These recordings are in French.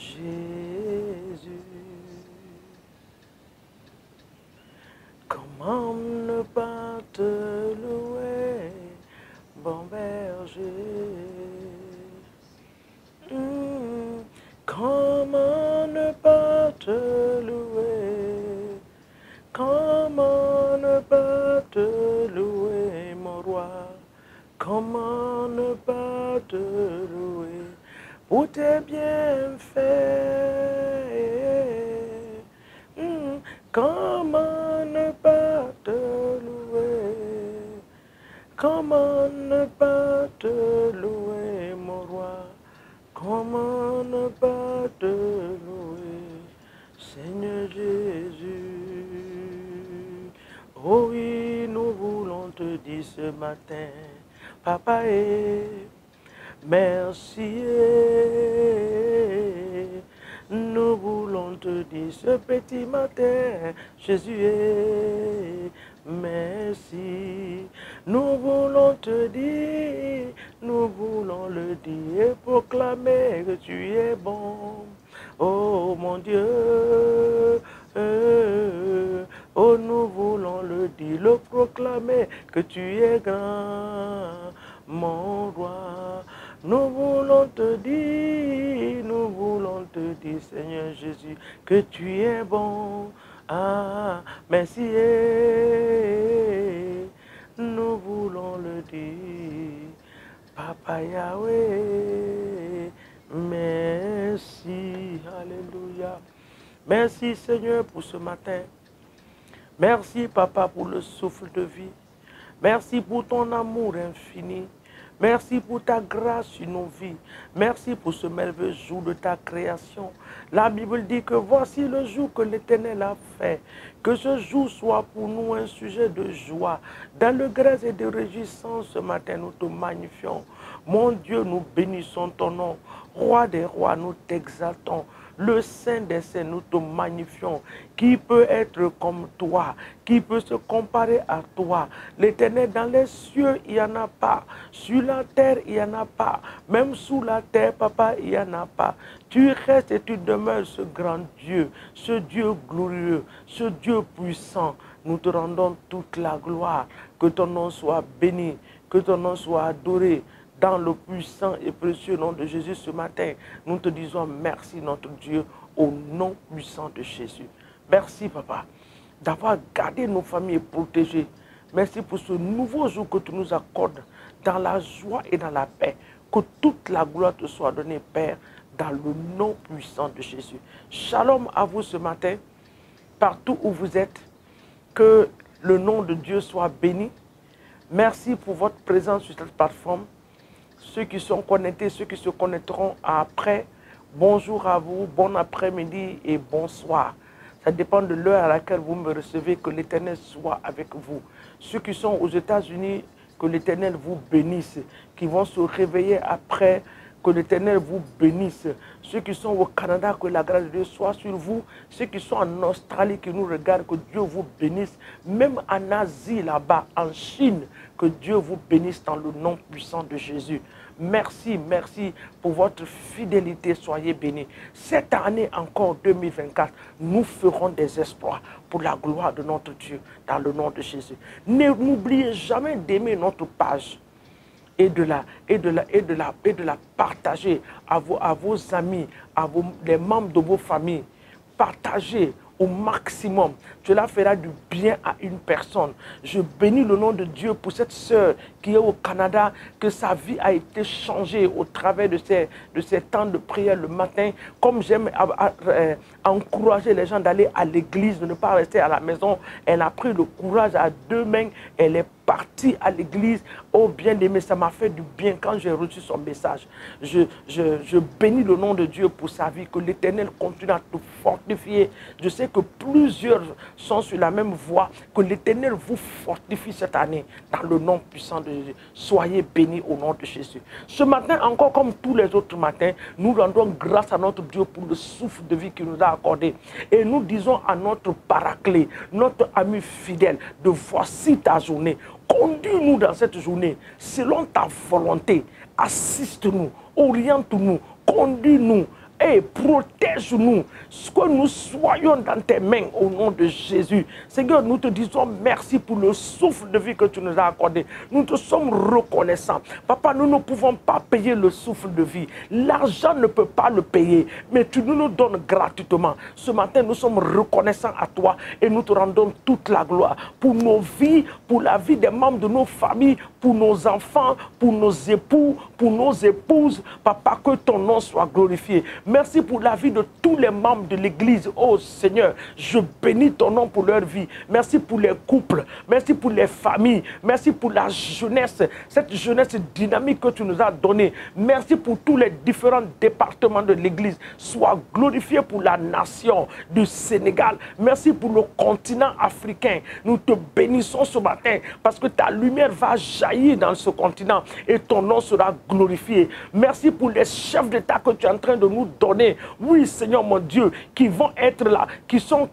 Jésus. Comment ne pas te louer, bon berger? Comment ne pas te louer? Comment ne pas te louer, mon roi? Comment ne pas te louer pour tes bienfaits? Comment ne pas te louer? Comment ne pas te louer, mon roi? Comment ne pas te louer, Seigneur Jésus? Oh oui, nous voulons te dire ce matin, Papa, merci. Nous voulons te dire ce petit matin, Jésus, merci. Nous voulons te dire, nous voulons le dire et proclamer que tu es bon. Oh mon Dieu, oh nous voulons le dire, le proclamer que tu es grand, mon roi. Nous voulons te dire, Seigneur Jésus, que tu es bon. Ah, merci. Nous voulons le dire, Papa Yahweh, merci. Alléluia. Merci Seigneur pour ce matin. Merci Papa pour le souffle de vie. Merci pour ton amour infini. Merci pour ta grâce sur nos vies. Merci pour ce merveilleux jour de ta création. La Bible dit que voici le jour que l'Éternel a fait. Que ce jour soit pour nous un sujet de joie. Dans le grâce et de réjouissance ce matin, nous te magnifions. Mon Dieu, nous bénissons ton nom. Roi des rois, nous t'exaltons. Le Saint des Saints, nous te magnifions. Qui peut être comme toi? Qui peut se comparer à toi? L'Éternel, dans les cieux, il n'y en a pas. Sur la terre, il n'y en a pas. Même sous la terre, Papa, il n'y en a pas. Tu restes et tu demeures ce grand Dieu, ce Dieu glorieux, ce Dieu puissant. Nous te rendons toute la gloire. Que ton nom soit béni, que ton nom soit adoré. Dans le puissant et précieux nom de Jésus ce matin, nous te disons merci notre Dieu au nom puissant de Jésus. Merci Papa d'avoir gardé nos familles protégées. Merci pour ce nouveau jour que tu nous accordes dans la joie et dans la paix. Que toute la gloire te soit donnée, Père, dans le nom puissant de Jésus. Shalom à vous ce matin, partout où vous êtes. Que le nom de Dieu soit béni. Merci pour votre présence sur cette plateforme. Ceux qui sont connectés, ceux qui se connecteront après, bonjour à vous, bon après-midi et bonsoir. Ça dépend de l'heure à laquelle vous me recevez, que l'Éternel soit avec vous. Ceux qui sont aux États-Unis, que l'Éternel vous bénisse. Qui vont se réveiller après, que l'Éternel vous bénisse. Ceux qui sont au Canada, que la grâce de Dieu soit sur vous. Ceux qui sont en Australie, qui nous regardent, que Dieu vous bénisse. Même en Asie, là-bas, en Chine, que Dieu vous bénisse dans le nom puissant de Jésus. Merci, merci pour votre fidélité. Soyez bénis. Cette année encore, 2024, nous ferons des exploits pour la gloire de notre Dieu dans le nom de Jésus. N'oubliez jamais d'aimer notre page et de la partager à vos amis, les membres de vos familles. Partagez au maximum. Cela fera du bien à une personne. Je bénis le nom de Dieu pour cette sœur qui est au Canada, que sa vie a été changée au travers de ces temps de prière le matin. Comme j'aime encourager les gens d'aller à l'église, de ne pas rester à la maison, elle a pris le courage à deux mains, elle est partie à l'église. Oh bien-aimé, ça m'a fait du bien quand j'ai reçu son message. Je bénis le nom de Dieu pour sa vie, que l'Éternel continue à te fortifier. Je sais que plusieurs sont sur la même voie, que l'Éternel vous fortifie cette année dans le nom puissant de Jésus. Soyez bénis au nom de Jésus. Ce matin, encore comme tous les autres matins, nous rendons grâce à notre Dieu pour le souffle de vie qu'il nous a accordé. Et nous disons à notre paraclet, notre ami fidèle, de voici ta journée. Conduis-nous dans cette journée selon ta volonté. Assiste-nous, oriente-nous, conduis-nous Et protège-nous, que nous soyons dans tes mains au nom de Jésus. Seigneur, nous te disons merci pour le souffle de vie que tu nous as accordé. Nous te sommes reconnaissants. Papa, nous ne pouvons pas payer le souffle de vie. L'argent ne peut pas le payer, mais tu nous le donnes gratuitement. Ce matin, nous sommes reconnaissants à toi et nous te rendons toute la gloire pour nos vies, pour la vie des membres de nos familles, pour nos enfants, pour nos époux, pour nos épouses. Papa, que ton nom soit glorifié. Merci pour la vie de tous les membres de l'Église. Oh Seigneur, je bénis ton nom pour leur vie. Merci pour les couples. Merci pour les familles. Merci pour la jeunesse. Cette jeunesse dynamique que tu nous as donnée. Merci pour tous les différents départements de l'Église. Sois glorifié pour la nation du Sénégal. Merci pour le continent africain. Nous te bénissons ce matin parce que ta lumière va jaillir dans ce continent et ton nom sera glorifié. Merci pour les chefs d'État que tu es en train de nous donner. Oui, Seigneur mon Dieu, qui vont être là, qui sont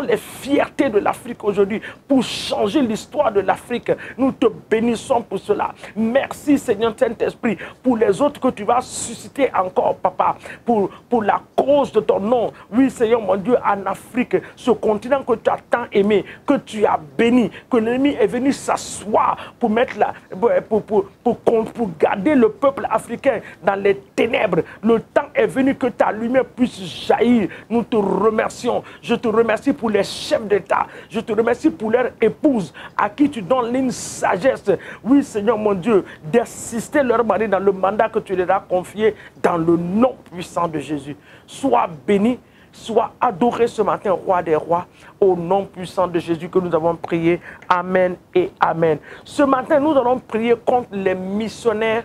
les fiertés de l'Afrique aujourd'hui pour changer l'histoire de l'Afrique. Nous te bénissons pour cela. Merci, Seigneur Saint-Esprit, pour les autres que tu vas susciter encore, Papa, pour la cause de ton nom. Oui, Seigneur mon Dieu, en Afrique, ce continent que tu as tant aimé, que tu as béni, que l'ennemi est venu s'asseoir pour mettre là, pour garder le peuple africain dans les ténèbres. Le temps est venu que ta lumière puisse jaillir. Nous te remercions. Je te remercie pour les chefs d'État. Je te remercie pour leurs épouses à qui tu donnes une sagesse. Oui, Seigneur mon Dieu, d'assister leur mari dans le mandat que tu leur as confié dans le nom puissant de Jésus. Sois béni. Sois adoré ce matin, roi des rois, au nom puissant de Jésus que nous avons prié. Amen et amen. Ce matin, nous allons prier contre les missionnaires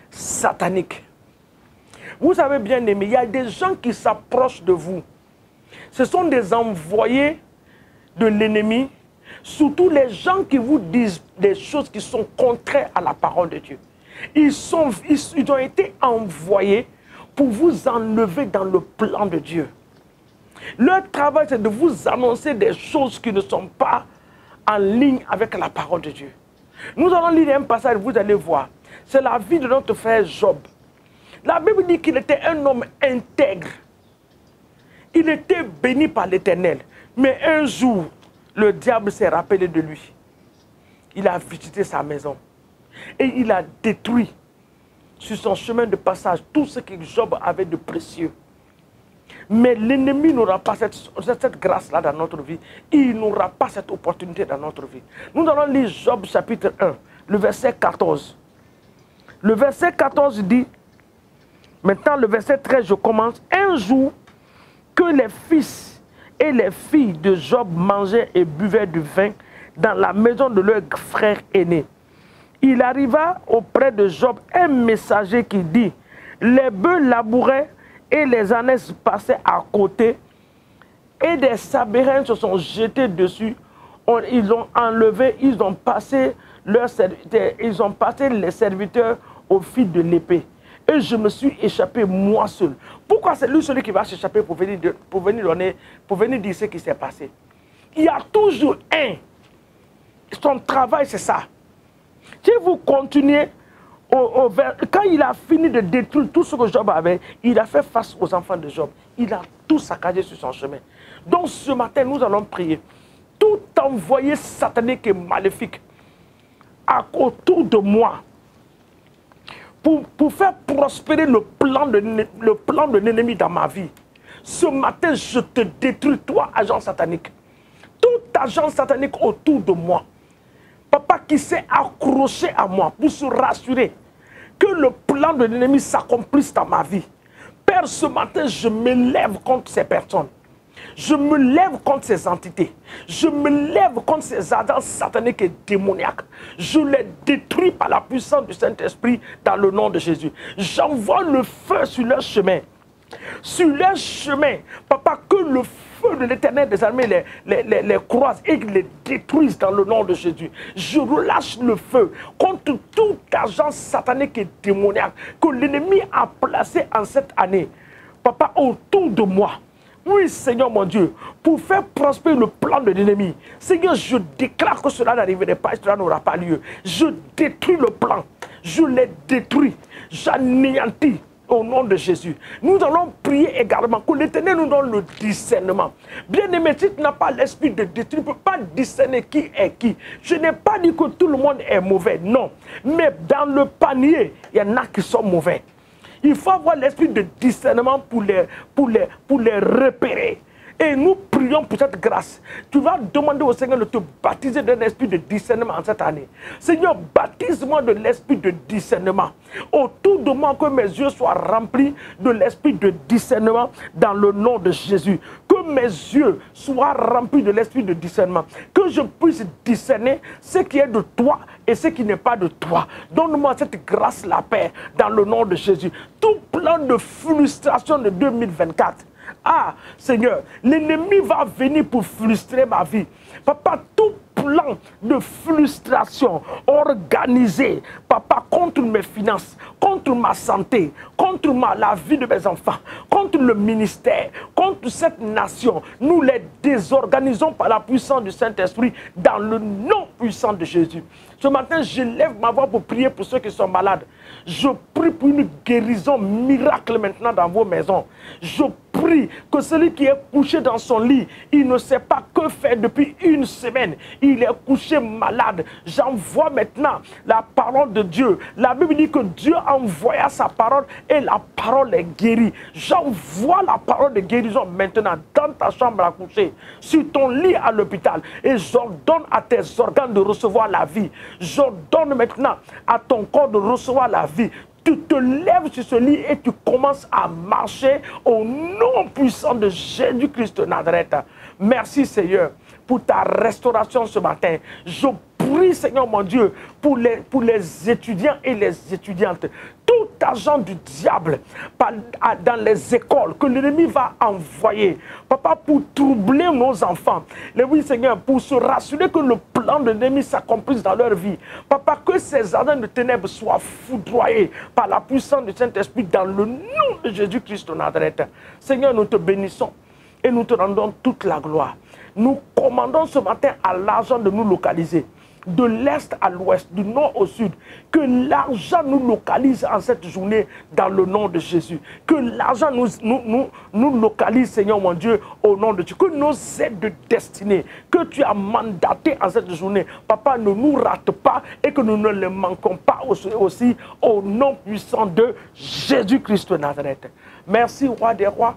sataniques. Vous savez bien aimé, il y a des gens qui s'approchent de vous. Ce sont des envoyés de l'ennemi, surtout les gens qui vous disent des choses qui sont contraires à la parole de Dieu. Ils ont été envoyés pour vous enlever dans le plan de Dieu. Leur travail, c'est de vous annoncer des choses qui ne sont pas en ligne avec la parole de Dieu. Nous allons lire un passage, vous allez voir. C'est la vie de notre frère Job. La Bible dit qu'il était un homme intègre. Il était béni par l'Éternel. Mais un jour, le diable s'est rappelé de lui. Il a visité sa maison. Et il a détruit sur son chemin de passage tout ce que Job avait de précieux. Mais l'ennemi n'aura pas cette grâce-là dans notre vie. Il n'aura pas cette opportunité dans notre vie. Nous allons lire Job chapitre 1, le verset 14. Le verset 14 dit, maintenant le verset 13, je commence. Un jour que les fils et les filles de Job mangeaient et buvaient du vin dans la maison de leur frère aîné, il arriva auprès de Job un messager qui dit, les bœufs labouraient et les ânesses passaient à côté et des sabérins se sont jetés dessus. Ils ont enlevé, ils ont passé les serviteurs au fil de l'épée. Et je me suis échappé moi seul. Pourquoi c'est lui celui qui va s'échapper pour venir dire ce qui s'est passé? Il y a toujours un. Son travail, c'est ça. Si vous continuez, quand il a fini de détruire tout ce que Job avait, il a fait face aux enfants de Job. Il a tout saccagé sur son chemin. Donc ce matin, nous allons prier. Tout envoyé satanique et maléfique autour de moi, pour faire prospérer le plan de l'ennemi dans ma vie. Ce matin, je te détruis, toi, agent satanique. Tout agent satanique autour de moi. Papa qui s'est accroché à moi pour se rassurer que le plan de l'ennemi s'accomplisse dans ma vie. Père, ce matin, je me lève contre ces personnes. Je me lève contre ces entités. Je me lève contre ces agents sataniques et démoniaques. Je les détruis par la puissance du Saint-Esprit dans le nom de Jésus. J'envoie le feu sur leur chemin. Sur leur chemin, papa, que le feu de l'Éternel des armées les croise et les détruise dans le nom de Jésus. Je relâche le feu contre tout agent satanique et démoniaque que l'ennemi a placé en cette année, papa, autour de moi. Oui, Seigneur mon Dieu, pour faire prospérer le plan de l'ennemi. Seigneur, je déclare que cela n'arriverait pas et cela n'aura pas lieu. Je détruis le plan. Je les détruis. J'anéantis. au nom de Jésus. Nous allons prier également que l'Éternel nous donne le discernement. Bien-aimé, si tu n'as pas l'esprit de Dieu, tu ne peux pas discerner qui est qui. Je n'ai pas dit que tout le monde est mauvais, non. Mais dans le panier, il y en a qui sont mauvais. Il faut avoir l'esprit de discernement pour les repérer. Et nous prions pour cette grâce. Tu vas demander au Seigneur de te baptiser d'un esprit de discernement en cette année. Seigneur, baptise-moi de l'esprit de discernement. Autour de moi, que mes yeux soient remplis de l'esprit de discernement dans le nom de Jésus. Que mes yeux soient remplis de l'esprit de discernement. Que je puisse discerner ce qui est de toi et ce qui n'est pas de toi. Donne-moi cette grâce, la paix, dans le nom de Jésus. Tout plan de frustration de 2024. Ah, Seigneur, l'ennemi va venir pour frustrer ma vie. Papa, tout plan de frustration organisé, papa, contre mes finances, contre ma santé, contre la vie de mes enfants, contre le ministère, contre cette nation, nous les désorganisons par la puissance du Saint-Esprit dans le nom puissant de Jésus. Ce matin, je lève ma voix pour prier pour ceux qui sont malades. Je prie pour une guérison miracle maintenant dans vos maisons. Je prie que celui qui est couché dans son lit, il ne sait pas que faire depuis une semaine. Il est couché malade. J'envoie maintenant la parole de Dieu. La Bible dit que Dieu envoya sa parole et la parole est guérie. J'envoie la parole de guérison maintenant dans ta chambre à coucher, sur ton lit à l'hôpital. Et j'ordonne à tes organes de recevoir la vie. J'ordonne maintenant à ton corps de recevoir la vie. Tu te lèves sur ce lit et tu commences à marcher au nom puissant de Jésus-Christ de Nazareth. Merci Seigneur pour ta restauration ce matin. Je prie Seigneur mon Dieu pour les étudiants et les étudiantes. Tout agent du diable dans les écoles que l'ennemi va envoyer, papa, pour troubler nos enfants. Oui, Seigneur, pour se rassurer que le plan de l'ennemi s'accomplisse dans leur vie. Papa, que ces agents de ténèbres soient foudroyés par la puissance du Saint-Esprit dans le nom de Jésus-Christ de Nazareth. Seigneur, nous te bénissons et nous te rendons toute la gloire. Nous commandons ce matin à l'argent de nous localiser. De l'est à l'ouest, du nord au sud, que l'argent nous localise en cette journée dans le nom de Jésus. Que l'argent nous localise, Seigneur mon Dieu, au nom de Dieu. Que nos aides de destinée, que tu as mandaté en cette journée, papa, ne nous rate pas et que nous ne les manquons pas aussi au nom puissant de Jésus-Christ de Nazareth. Merci, roi des rois.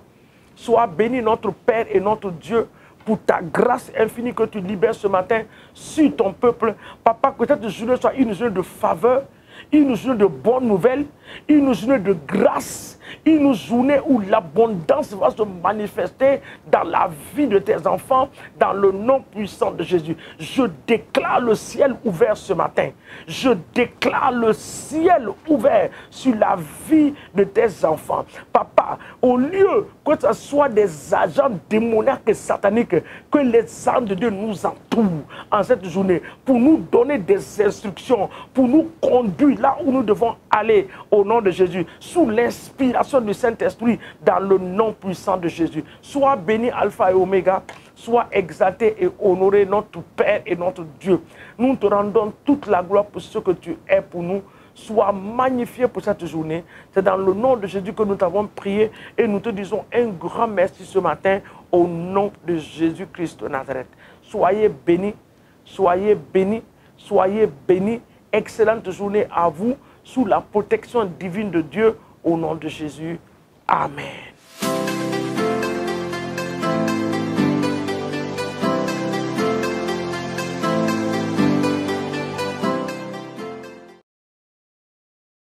Sois béni notre Père et notre Dieu, pour ta grâce infinie que tu libères ce matin sur ton peuple. Papa, que cette journée soit une journée de faveur, une journée de bonnes nouvelles, une journée de grâce, une journée où l'abondance va se manifester dans la vie de tes enfants, dans le nom puissant de Jésus. Je déclare le ciel ouvert ce matin. Je déclare le ciel ouvert sur la vie de tes enfants. Papa, au lieu que ce soit des agents démoniaques et sataniques, que les âmes de Dieu nous entourent en cette journée pour nous donner des instructions, pour nous conduire là où nous devons aller au nom de Jésus, sous l'inspiration du Saint-Esprit, dans le nom puissant de Jésus. Sois béni Alpha et Oméga, sois exalté et honoré notre Père et notre Dieu. Nous te rendons toute la gloire pour ce que tu es pour nous. Sois magnifié pour cette journée. C'est dans le nom de Jésus que nous t'avons prié et nous te disons un grand merci ce matin au nom de Jésus-Christ de Nazareth. Soyez bénis, soyez bénis, soyez bénis. Excellente journée à vous sous la protection divine de Dieu au nom de Jésus. Amen.